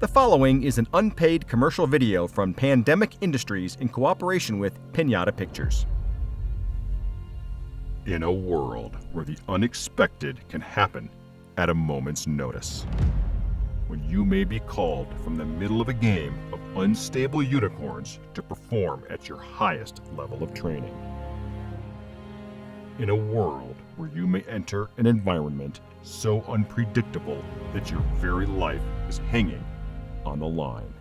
The following is an unpaid commercial video from Pandemic Industries in cooperation with Pinata Pictures. In a world where the unexpected can happen at a moment's notice, when you may be called from the middle of a game of unstable unicorns to perform at your highest level of training. In a world where you may enter an environment so unpredictable that your very life is hanging on the line.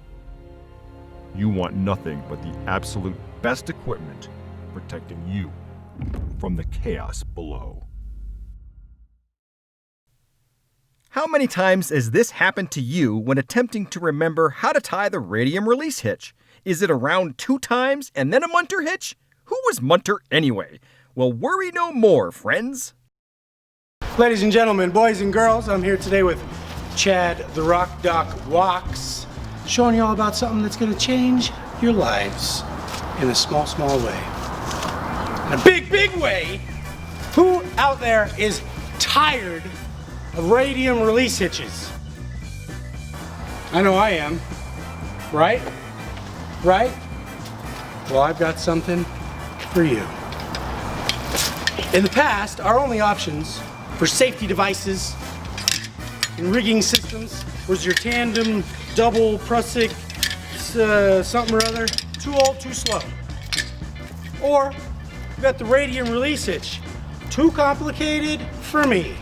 You want nothing but the absolute best equipment protecting you from the chaos below. How many times has this happened to you when attempting to remember how to tie the radium release hitch? Is it around 2 times and then a munter hitch? Who was Munter anyway? Well, worry no more, friends. Ladies and gentlemen, boys and girls, I'm here today with Chad the Rock Doc Walks, showing you all about something that's going to change your lives in a small, small way. In a big, big way. Who out there is tired of radium release hitches? I know I am. Right? Right? Well, I've got something for you. In the past, our only options for safety devices and rigging systems was your tandem, double, Prusik, something or other. Too old, too slow. Or you got the radium release hitch. Too complicated for me.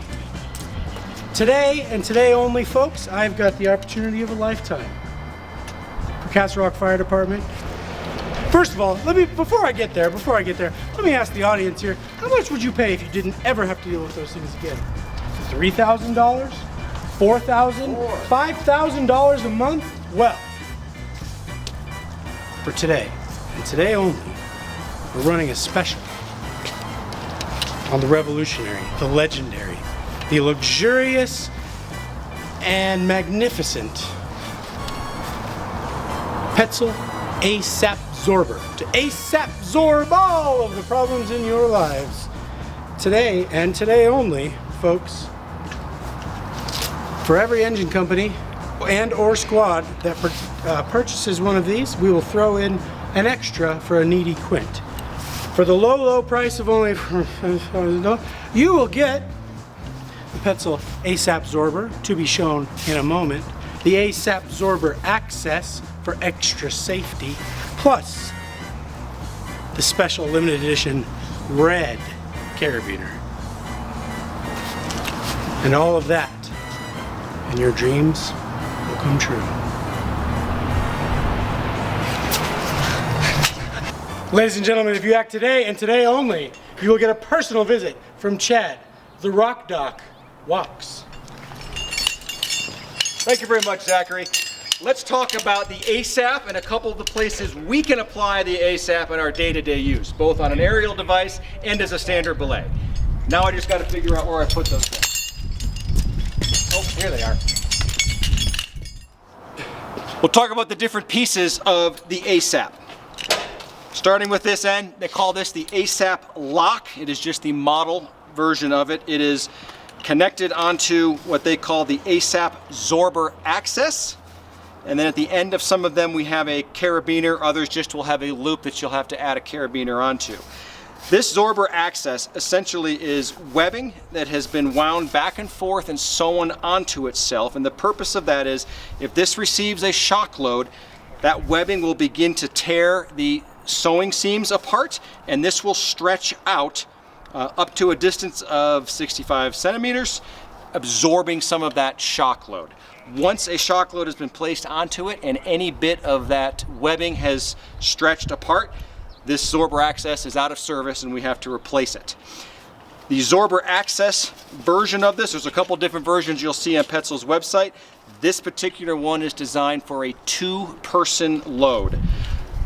Today, and today only, folks, I've got the opportunity of a lifetime. For Castle Rock Fire Department. First of all, before I get there, let me ask the audience here, how much would you pay if you didn't ever have to deal with those things again? $3,000? $4,000? $5,000 a month? Well, for today, and today only, we're running a special on the revolutionary, the legendary, the luxurious, and magnificent Petzl ASAP Zorber, to ASAP zorb all of the problems in your lives. Today, and today only, folks, for every engine company and or squad that purchases one of these, we will throw in an extra for a needy quint. For the low, low price of only you will get the Petzl ASAP Zorber, to be shown in a moment, the ASAP Zorber Access for extra safety, plus the special limited edition red carabiner. And all of that, and your dreams will come true. Ladies and gentlemen, if you act today and today only, you will get a personal visit from Chad, the Rock Doc Walks. Thank you very much, Zachary. Let's talk about the ASAP and a couple of the places we can apply the ASAP in our day-to-day use, both on an aerial device and as a standard belay. Now I just got to figure out where I put those things. Oh, here they are. We'll talk about the different pieces of the ASAP. Starting with this end, they call this the ASAP lock. It is just the model version of it. It is connected onto what they call the ASAP Zorber Access. And then at the end of some of them we have a carabiner, others just will have a loop that you'll have to add a carabiner onto. This Zorber Access essentially is webbing that has been wound back and forth and sewn onto itself, and the purpose of that is if this receives a shock load, that webbing will begin to tear the sewing seams apart, and this will stretch out up to a distance of 65 centimeters, absorbing some of that shock load. Once a shock load has been placed onto it and any bit of that webbing has stretched apart, this Zorber Access is out of service and we have to replace it. The Zorber Access version of this, there's a couple different versions you'll see on Petzl's website. This particular one is designed for a 2-person load.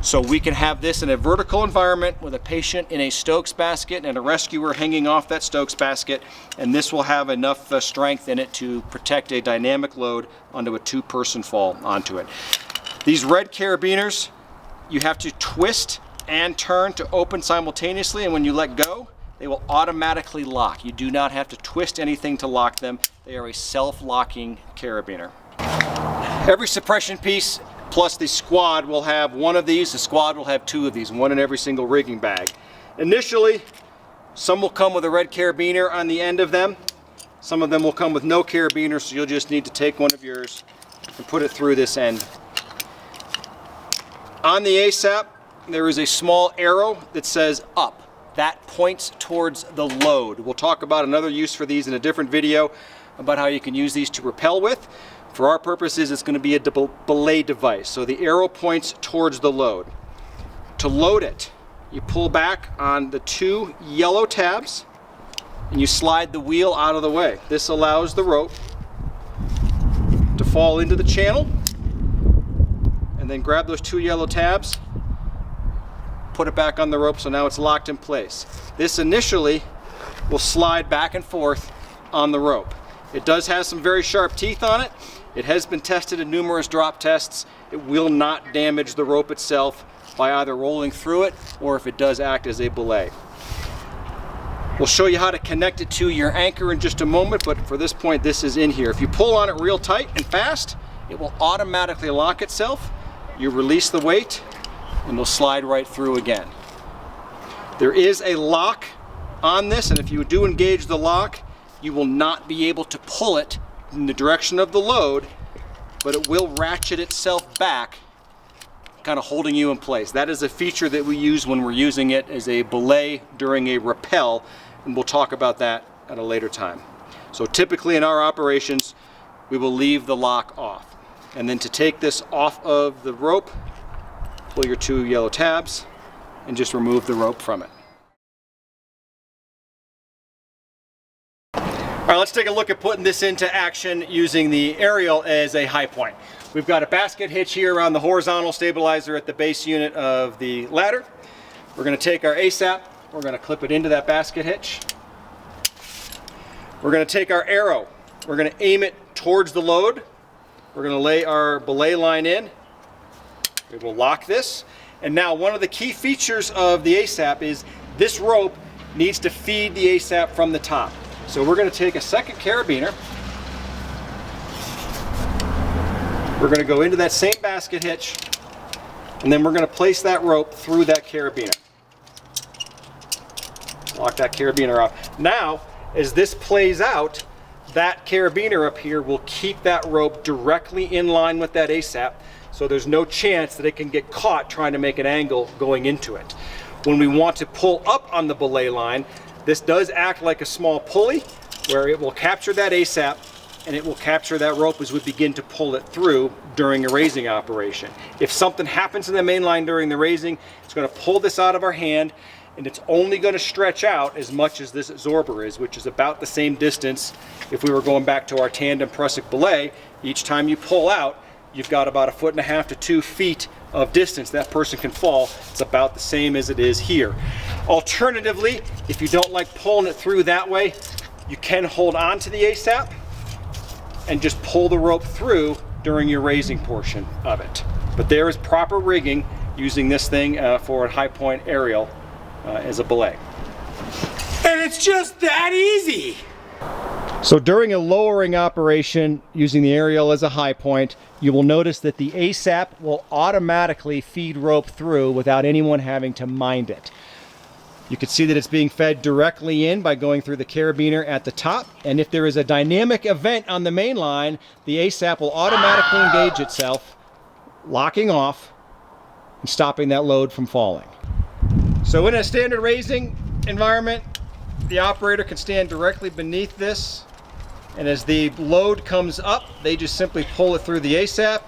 So we can have this in a vertical environment with a patient in a Stokes basket and a rescuer hanging off that Stokes basket, and this will have enough strength in it to protect a dynamic load onto a 2-person fall onto it. These red carabiners, you have to twist and turn to open simultaneously, and when you let go, they will automatically lock. You do not have to twist anything to lock them. They are a self-locking carabiner. Every suppression piece plus the squad will have one of these. The squad will have two of these, one in every single rigging bag. Initially, some will come with a red carabiner on the end of them. Some of them will come with no carabiner, so you'll just need to take one of yours and put it through this end. On the ASAP, there is a small arrow that says up. That points towards the load. We'll talk about another use for these in a different video about how you can use these to rappel with. For our purposes, it's going to be a belay device. So the arrow points towards the load. To load it, you pull back on the two yellow tabs and you slide the wheel out of the way. This allows the rope to fall into the channel, and then grab those two yellow tabs, put it back on the rope, so now it's locked in place. This initially will slide back and forth on the rope. It does have some very sharp teeth on it. It has been tested in numerous drop tests. It will not damage the rope itself by either rolling through it or if it does act as a belay. We'll show you how to connect it to your anchor in just a moment, but for this point, this is in here. If you pull on it real tight and fast, it will automatically lock itself. You release the weight and it'll slide right through again. There is a lock on this, and if you do engage the lock, you will not be able to pull it in the direction of the load, but it will ratchet itself back, kind of holding you in place. That is a feature that we use when we're using it as a belay during a rappel, and we'll talk about that at a later time. So typically in our operations, we will leave the lock off. And then to take this off of the rope, pull your two yellow tabs and just remove the rope from it. All right, let's take a look at putting this into action using the aerial as a high point. We've got a basket hitch here around the horizontal stabilizer at the base unit of the ladder. We're going to take our ASAP, we're going to clip it into that basket hitch. We're going to take our arrow, we're going to aim it towards the load. We're going to lay our belay line in. We will lock this. And now one of the key features of the ASAP is this rope needs to feed the ASAP from the top. So we're going to take a second carabiner. We're going to go into that same basket hitch, and then we're going to place that rope through that carabiner. Lock that carabiner off. Now, as this plays out, that carabiner up here will keep that rope directly in line with that ASAP, so there's no chance that it can get caught trying to make an angle going into it. When we want to pull up on the belay line, this does act like a small pulley where it will capture that ASAP and it will capture that rope as we begin to pull it through during a raising operation. If something happens in the main line during the raising, it's going to pull this out of our hand, and it's only going to stretch out as much as this absorber is, which is about the same distance. If we were going back to our tandem prusik belay, each time you pull out, you've got about 1.5 to 2 feet of distance that person can fall. It's about the same as it is here. Alternatively, if you don't like pulling it through that way, you can hold on to the ASAP and just pull the rope through during your raising portion of it. But there is proper rigging using this thing for a high point aerial as a belay. And it's just that easy. So during a lowering operation using the aerial as a high point, you will notice that the ASAP will automatically feed rope through without anyone having to mind it. You can see that it's being fed directly in by going through the carabiner at the top, and if there is a dynamic event on the main line, the ASAP will automatically engage itself, locking off and stopping that load from falling. So in a standard raising environment, the operator can stand directly beneath this, and as the load comes up, they just simply pull it through the ASAP.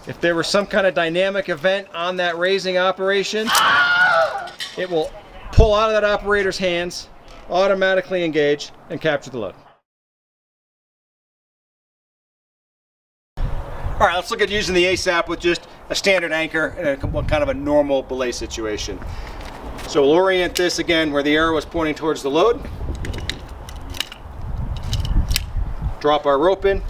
If there was some kind of dynamic event on that raising operation, it will pull out of that operator's hands, automatically engage, and capture the load. All right, let's look at using the ASAP with just a standard anchor in a kind of a normal belay situation. So we'll orient this again where the arrow is pointing towards the load. Drop our rope in.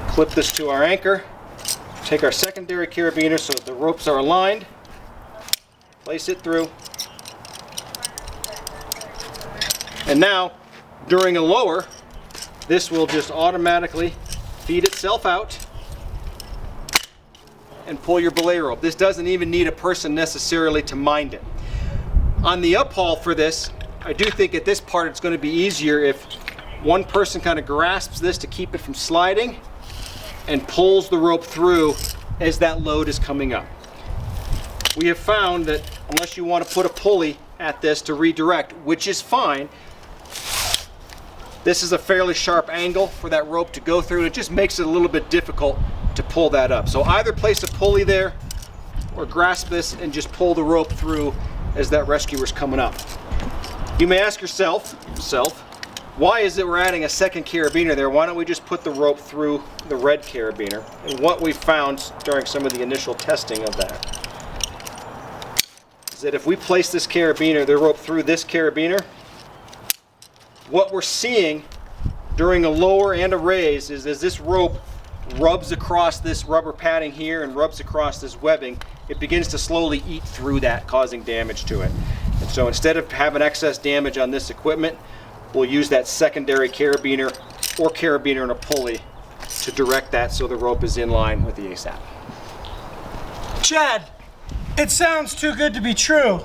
Clip this to our anchor. Take our secondary carabiner so that the ropes are aligned. Place it through. And now, during a lower, this will just automatically feed itself out and pull your belay rope. This doesn't even need a person necessarily to mind it. On the uphaul for this, I do think at this part it's going to be easier if one person kind of grasps this to keep it from sliding and pulls the rope through as that load is coming up. We have found that unless you want to put a pulley at this to redirect, which is fine, this is a fairly sharp angle for that rope to go through, and it just makes it a little bit difficult to pull that up. So either place a pulley there or grasp this and just pull the rope through as that rescuer's coming up. You may ask yourself, why is it we're adding a second carabiner there? Why don't we just put the rope through the red carabiner? And what we found during some of the initial testing of that is that if we place this carabiner, the rope through this carabiner, what we're seeing during a lower and a raise is as this rope rubs across this rubber padding here and rubs across this webbing, it begins to slowly eat through that, causing damage to it. And so instead of having excess damage on this equipment, we'll use that secondary carabiner or carabiner and a pulley to direct that so the rope is in line with the ASAP. Chad, it sounds too good to be true.